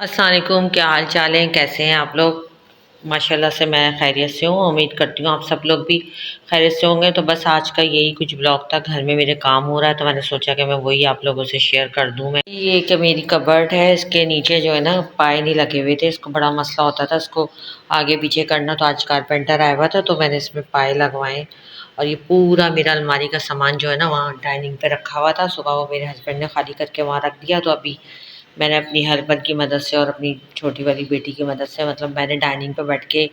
अस्सलाम वालेकुम, क्या हाल चाल है, कैसे हैं आप लोग। माशाल्लाह से मैं खैरियत से हूँ। उम्मीद करती हूँ आप सब लोग भी खैरियत से होंगे। तो बस आज का यही कुछ ब्लॉग था। घर में मेरे काम हो रहा है तो मैंने सोचा कि मैं वही आप लोगों से शेयर कर दूँ। मैं ये कि मेरी कबर्ड है, इसके नीचे जो है ना पाए नहीं लगे हुए थे। इसको बड़ा मसला होता था इसको आगे पीछे करना, तो आज कारपेंटर आया हुआ था तो मैंने इसमें पाए लगवाए। और ये पूरा मेरा अलमारी का सामान जो है ना वहाँ डाइनिंग पे रखा हुआ था। सुबह वो मेरे हस्बैंड ने खाली करके वहाँ रख दिया, तो अभी मैंने अपनी हेल्पर की मदद से और अपनी छोटी वाली बेटी की मदद से मतलब मैंने डाइनिंग पे बैठ के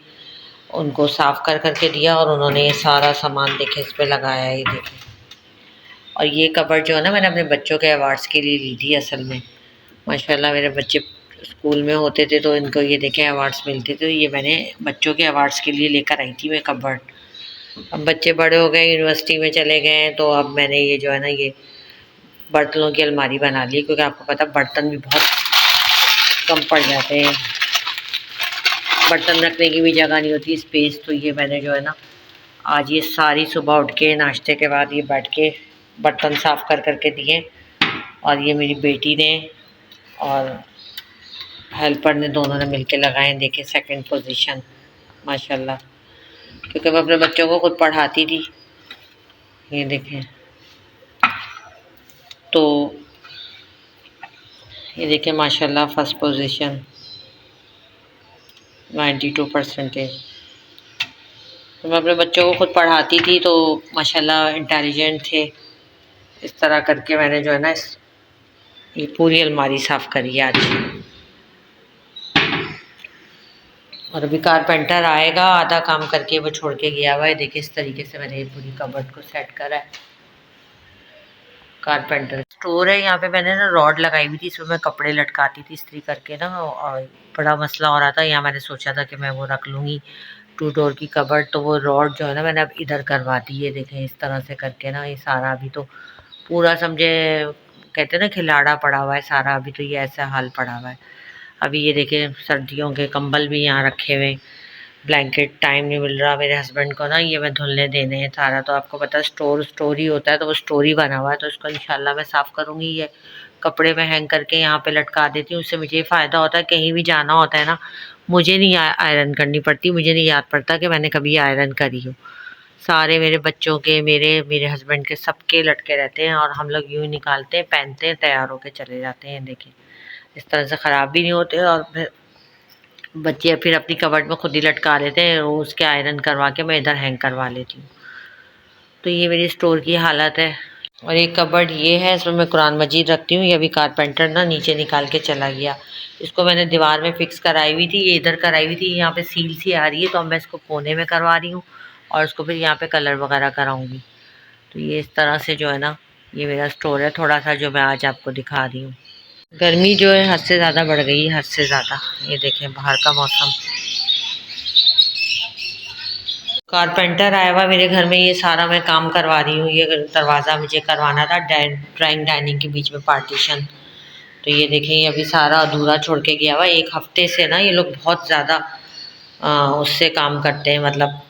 उनको साफ़ कर करके दिया और उन्होंने ये सारा सामान देखे इस पे लगाया है, ये देखें। और ये कबर्ड जो है ना मैंने अपने बच्चों के अवार्ड्स के लिए ली थी असल में। माशाल्लाह मेरे बच्चे स्कूल में होते थे तो इनको ये देखें अवार्ड्स मिलते थे, तो ये मैंने बच्चों के अवार्ड्स के लिए लेकर आई थी मैं कबर्ड। अब बच्चे बड़े हो गए, यूनिवर्सिटी में चले गए हैं, तो अब मैंने ये जो है ना ये बर्तनों की अलमारी बना ली, क्योंकि आपको पता बर्तन भी बहुत कम पड़ जाते हैं, बर्तन रखने की भी जगह नहीं होती, स्पेस। तो ये मैंने जो है ना आज ये सारी सुबह उठ के नाश्ते के बाद ये बैठ के बर्तन साफ़ कर करके दिए। और ये मेरी बेटी ने और हेल्पर ने दोनों ने मिलके लगाए, देखे सेकंड पोजीशन माशाल्लाह, क्योंकि मैं अपने बच्चों को खुद पढ़ाती थी। ये देखें, तो ये देखें माशाल्लाह फर्स्ट पोजीशन 92%। तो मैं अपने बच्चों को खुद पढ़ाती थी तो माशाल्लाह इंटेलिजेंट थे। इस तरह करके मैंने जो है ना ये पूरी अलमारी साफ़ करी है आज। और अभी कारपेंटर आएगा, आधा काम करके वो छोड़ के गया हुआ है। देखिए इस तरीके से मैंने ये पूरी कबर्ड को सेट करा है। कारपेंटर स्टोर है, यहाँ पे मैंने ना रॉड लगाई हुई थी, इसमें मैं कपड़े लटकाती थी इस्त्री करके ना, और बड़ा मसला हो रहा था। यहाँ मैंने सोचा था कि मैं वो रख लूँगी 2 डोर की कबर्ड, तो वो रॉड जो है ना मैंने अब इधर करवा दी है। देखें इस तरह से करके ना ये सारा अभी तो पूरा समझे कहते हैं ना खिलाड़ा पड़ा हुआ है सारा, अभी तो ये ऐसा हाल पड़ा हुआ है। अभी ये देखें सर्दियों के कंबल भी यहाँ रखे हुए, ब्लैंकेट टाइम नहीं मिल रहा मेरे हस्बैंड को ना, ये मैं धुलने देने हैं सारा। तो आपको पता है स्टोर ही होता है, तो वो स्टोर ही बना हुआ है, तो इसको इंशाल्लाह मैं साफ़ करूँगी। ये कपड़े में हैंग करके यहाँ पे लटका देती हूँ, उससे मुझे ये फ़ायदा होता है कहीं भी जाना होता है ना, मुझे नहीं आयरन करनी पड़ती, मुझे नहीं याद पड़ता कि मैंने कभी आयरन करी हो। सारे मेरे बच्चों के मेरे मेरे हस्बैंड के सबके लटके रहते हैं और हम लोग यूँ ही निकालते हैं, पहनते हैं, तैयार होकर चले जाते हैं। देखिए इस तरह से ख़राब भी नहीं होते और फिर बच्चे फिर अपनी कबर्ड में खुद ही लटका लेते हैं, रोज़ के आयरन करवा के मैं इधर हैंग करवा लेती हूँ। तो ये मेरी स्टोर की हालत है। और एक कबर्ड ये है, इसमें मैं कुरान मजीद रखती हूँ। ये अभी कारपेंटर ना नीचे निकाल के चला गया, इसको मैंने दीवार में फिक्स कराई हुई थी, ये इधर कराई हुई थी, यहाँ पे सील सी आ रही है, तो अब मैं इसको कोने में करवा रही हूँ और इसको फिर यहाँ पे कलर वगैरह कराऊंगी। तो ये इस तरह से जो है ना ये मेरा स्टोर है थोड़ा सा, जो मैं आज आपको दिखा रही हूँ। गर्मी जो है हद से ज़्यादा बढ़ गई है, हद से ज़्यादा। ये देखें बाहर का मौसम, कारपेंटर आया हुआ मेरे घर में, ये सारा मैं काम करवा रही हूँ। ये दरवाज़ा मुझे करवाना था, ड्राइंग डाइनिंग के बीच में पार्टीशन। तो ये देखें ये अभी सारा अधूरा छोड़ के गया हुआ। एक हफ्ते से ना ये लोग बहुत ज़्यादा उससे काम करते हैं, मतलब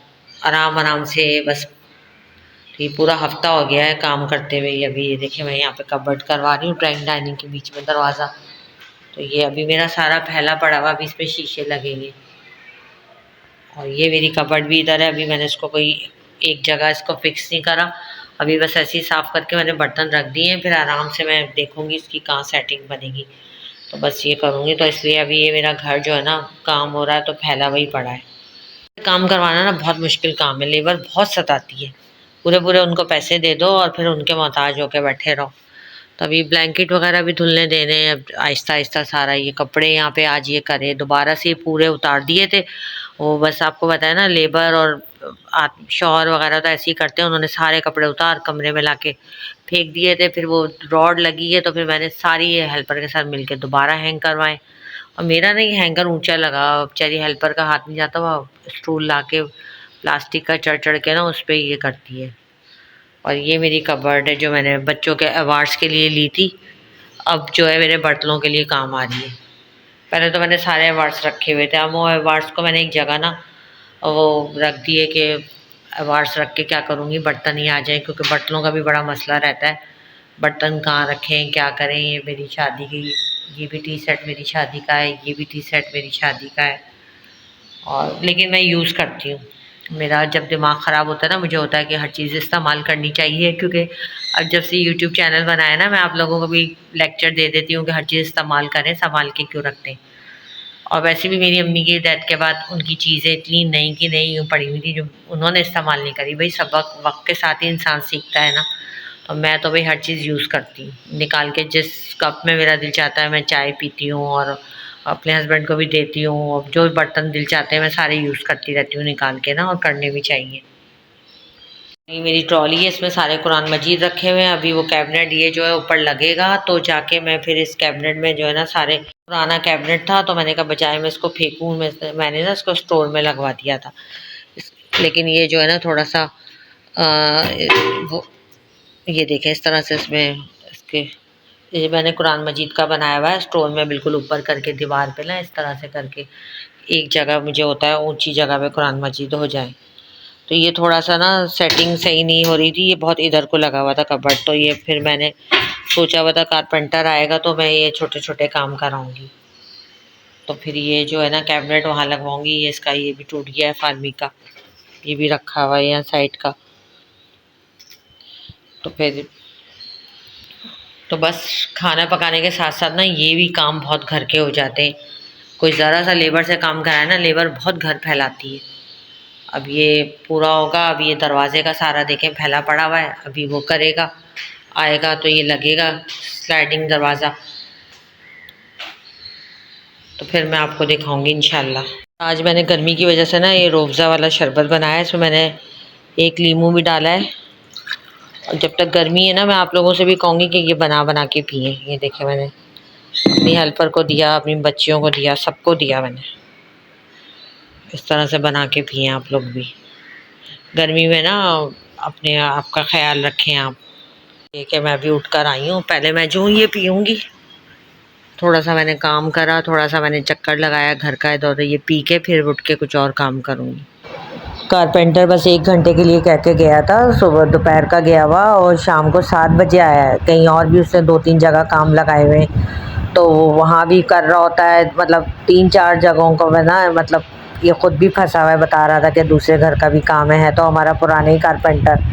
आराम आराम से बस। तो ये पूरा हफ्ता हो गया है काम करते हुए। अभी ये देखिए मैं यहाँ पे कबर्ड करवा रही हूँ, ड्राइंग डाइनिंग के बीच में दरवाज़ा। तो ये अभी मेरा सारा फैला पड़ा हुआ, अभी इसमें शीशे लगेंगे। और ये मेरी कबर्ड भी इधर है, अभी मैंने इसको कोई एक जगह इसको फिक्स नहीं करा, अभी बस ऐसे ही साफ़ करके मैंने बर्तन रख दिए हैं, फिर आराम से मैं देखूँगी इसकी कहाँ सेटिंग बनेगी, तो बस ये करूँगी। तो इसलिए अभी ये मेरा घर जो है ना काम हो रहा है तो फैला हुआ ही पड़ा है। काम करवाना ना बहुत मुश्किल काम है, लेबर बहुत सताती है, पूरे पूरे उनको पैसे दे दो और फिर उनके मोहताज होकर बैठे रहो। तो अभी ब्लैंकेट वगैरह भी धुलने देने हैं, अब आहिस्ता आहिस्ता सारा ये कपड़े यहाँ पे आज ये करे, दोबारा से पूरे उतार दिए थे वो। बस आपको बताया ना लेबर और शौहर वगैरह तो ऐसे ही करते हैं, उन्होंने सारे कपड़े उतार कमरे में लाके फेंक दिए थे। फिर वो रॉड लगी है तो फिर मैंने सारी ये हेल्पर के साथ मिलके दोबारा हैंग करवाए। और मेरा नहीं हैंगर ऊंचा लगा, बेचारी हेल्पर का हाथ नहीं जाता, वो स्टूल ला के प्लास्टिक का चढ़ चढ़ के ना उस पर ये करती है। और ये मेरी कबर्ड है जो मैंने बच्चों के अवार्ड्स के लिए ली थी, अब जो है मेरे बर्तनों के लिए काम आ रही है। पहले तो मैंने सारे अवार्ड्स रखे हुए थे, अब वो अवार्ड्स को मैंने एक जगह ना वो रख दिए कि अवार्ड्स रख के क्या करूँगी, बर्तन ही आ जाए, क्योंकि बर्तनों का भी बड़ा मसला रहता है, बर्तन कहाँ रखें क्या करें। ये मेरी शादी की ये भी टी सेट मेरी शादी का है, ये भी टी सेट मेरी शादी का है। और लेकिन मैं यूज़ करती हूँ। मेरा जब दिमाग ख़राब होता है ना, मुझे होता है कि हर चीज़ इस्तेमाल करनी चाहिए, क्योंकि अब जब से यूट्यूब चैनल बनाया ना, मैं आप लोगों को भी लेक्चर दे देती हूँ कि हर चीज़ इस्तेमाल करें, संभाल के क्यों रखते हैं। और वैसे भी मेरी अम्मी की डेथ के बाद उनकी चीज़ें इतनी नई की नई यूँ पड़ी हुई थी जो उन्होंने इस्तेमाल नहीं करी। भाई सबक वक्त के साथ ही इंसान सीखता है ना। तो मैं तो भाई हर चीज़ यूज़ करती हूँ निकाल के, जिस कप में मेरा दिल चाहता है मैं चाय पीती हूँ और अपने हस्बैंड को भी देती हूँ। और जो बर्तन दिल चाहते हैं मैं सारे यूज़ करती रहती हूँ निकाल के ना, और करने भी चाहिए। ये मेरी ट्रॉली है, इसमें सारे कुरान मजीद रखे हुए हैं। अभी वो कैबिनेट ये जो है ऊपर लगेगा, तो जाके मैं फिर इस कैबिनेट में जो है ना, सारे पुराना कैबिनेट था तो मैंने कहा बजाय मैं इसको फेंकूँ, मैंने ना इसको स्टोर में लगवा दिया था। लेकिन ये जो है ना थोड़ा सा वो ये देखें इस तरह से इसमें इसके, ये मैंने कुरान मजीद का बनाया हुआ है स्टोर में, बिल्कुल ऊपर करके दीवार पे ना इस तरह से करके एक जगह मुझे होता है ऊंची जगह पे कुरान मजीद हो जाए। तो ये थोड़ा सा ना सेटिंग सही नहीं हो रही थी, ये बहुत इधर को लगा हुआ था कबर्ड। तो ये फिर मैंने सोचा हुआ था कारपेंटर आएगा तो मैं ये छोटे छोटे काम कराऊंगी। तो फिर ये जो है ना कैबिनेट वहाँ लगवाऊंगी। ये इसका ये भी टूट गया है फार्मी का, ये भी रखा हुआ है यहाँ साइड का। तो फिर तो बस खाना पकाने के साथ साथ ना ये भी काम बहुत घर के हो जाते हैं। कोई ज़रा सा लेबर से काम कराए ना, लेबर बहुत घर फैलाती है। अब ये पूरा होगा, अब ये दरवाजे का सारा देखें फैला पड़ा हुआ है, अभी वो करेगा, आएगा तो ये लगेगा स्लाइडिंग दरवाज़ा। तो फिर मैं आपको दिखाऊंगी इंशाल्लाह। आज मैंने गर्मी की वजह से ना ये रूअफ़ज़ा वाला शरबत बनाया है, इसमें मैंने एक लीमू भी डाला है। और जब तक गर्मी है ना, मैं आप लोगों से भी कहूँगी कि ये बना बना के पिए। ये देखें मैंने अपनी हेल्पर को दिया, अपनी बच्चियों को दिया, सबको दिया मैंने। इस तरह से बना के पिए आप लोग भी। गर्मी में ना अपने आप का ख्याल रखें आप। ये कि मैं अभी उठ कर आई हूँ, पहले मैं जो ये पीऊँगी। थोड़ा सा मैंने काम करा, थोड़ा सा मैंने चक्कर लगाया घर का इधर उधर, ये पी के फिर उठ के कुछ और काम करूँगी। कारपेंटर बस 1 घंटे के लिए कह के गया था, सुबह दोपहर का गया हुआ और शाम को 7 बजे आया है। कहीं और भी उसने 2-3 जगह काम लगाए हुए हैं, तो वो वहाँ भी कर रहा होता है। मतलब 3-4 जगहों को मैं ना, मतलब ये ख़ुद भी फंसा हुआ है, बता रहा था कि दूसरे घर का भी काम है। तो हमारा पुराना ही कारपेंटर,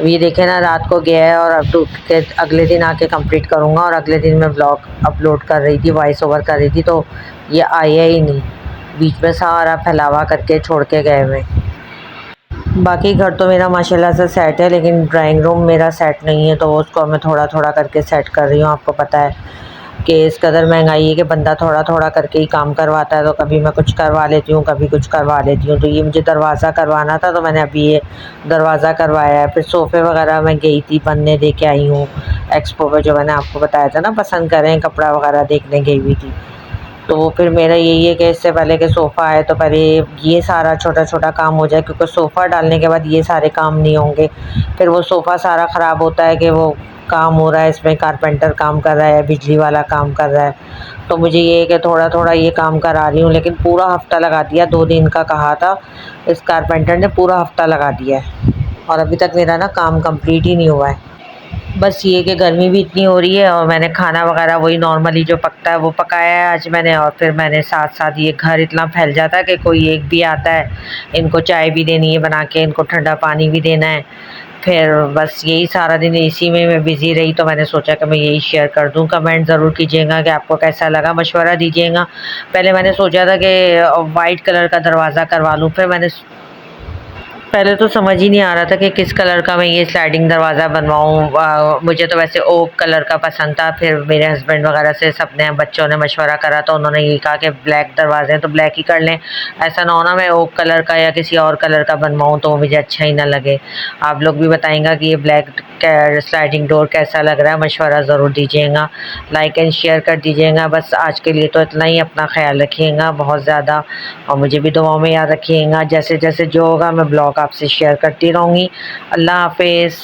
ये देखे ना रात को गया है और अब तो के अगले दिन आके कंप्लीट करूँगा। और अगले दिन मैं ब्लॉग अपलोड कर रही थी, वॉइस ओवर कर रही थी, तो ये आया ही नहीं। बीच में सारा फैलावा करके छोड़ के गए हुए। बाकी घर तो मेरा माशाल्लाह से सेट है, लेकिन ड्राइंग रूम मेरा सेट नहीं है, तो उसको मैं थोड़ा थोड़ा करके सेट कर रही हूँ। आपको पता है कि इस कदर महंगाई है कि बंदा थोड़ा थोड़ा करके ही काम करवाता है। तो कभी मैं कुछ करवा लेती हूँ, कभी कुछ करवा लेती हूँ। तो ये मुझे दरवाज़ा करवाना था, तो मैंने अभी ये दरवाज़ा करवाया है। फिर सोफ़े वगैरह मैं गई थी बनने, दे के आई हूँ एक्सपो पे, जो मैंने आपको बताया था ना पसंद करें, कपड़ा वगैरह देखने गई हुई थी। तो वो फिर मेरा यही है कि इससे पहले कि सोफ़ा आए तो पहले ये सारा छोटा छोटा काम हो जाए, क्योंकि सोफ़ा डालने के बाद ये सारे काम नहीं होंगे। फिर वो सोफ़ा सारा ख़राब होता है कि वो काम हो रहा है, इसमें कारपेंटर काम कर रहा है, बिजली वाला काम कर रहा है। तो मुझे ये है कि थोड़ा थोड़ा ये काम करा रही हूँ, लेकिन पूरा हफ़्ता लगा दिया। 2 दिन का कहा था, इस कारपेंटर ने पूरा हफ़्ता लगा दिया है और अभी तक मेरा ना काम कंप्लीट ही नहीं हुआ है। बस ये कि गर्मी भी इतनी हो रही है, और मैंने खाना वगैरह वही नॉर्मली जो पकता है वो पकाया है आज मैंने। और फिर मैंने साथ साथ, ये घर इतना फैल जाता है कि कोई एक भी आता है, इनको चाय भी देनी है बना के, इनको ठंडा पानी भी देना है। फिर बस यही सारा दिन इसी में मैं बिज़ी रही। तो मैंने सोचा कि मैं यही शेयर कर दूं। कमेंट ज़रूर कीजिएगा कि आपको कैसा लगा, मशवरा दीजिएगा। पहले मैंने सोचा था कि वाइट कलर का दरवाज़ा करवा लूँ, फिर मैंने पहले तो समझ ही नहीं आ रहा था कि किस कलर का मैं ये स्लाइडिंग दरवाज़ा बनवाऊँ। मुझे तो वैसे ओक कलर का पसंद था। फिर मेरे हस्बैंड वगैरह से सबने, बच्चों ने मशवरा करा, तो उन्होंने ये कहा कि ब्लैक दरवाजे हैं तो ब्लैक ही कर लें। ऐसा ना हो ना मैं ओक कलर का या किसी और कलर का बनवाऊँ तो मुझे अच्छा ही ना लगे। आप लोग भी बताएंगा कि ये ब्लैक स्लाइडिंग डोर कैसा लग रहा है, मशवरा ज़रूर दीजिएगा, लाइक एंड शेयर कर दीजिएगा। बस आज के लिए तो इतना ही। अपना ख्याल रखिएगा बहुत ज़्यादा, और मुझे भी दुआओं में याद रखिएगा। जैसे जैसे जो होगा मैं ब्लॉग आपसे शेयर करती रहूँगी। अल्लाह हाफिज़।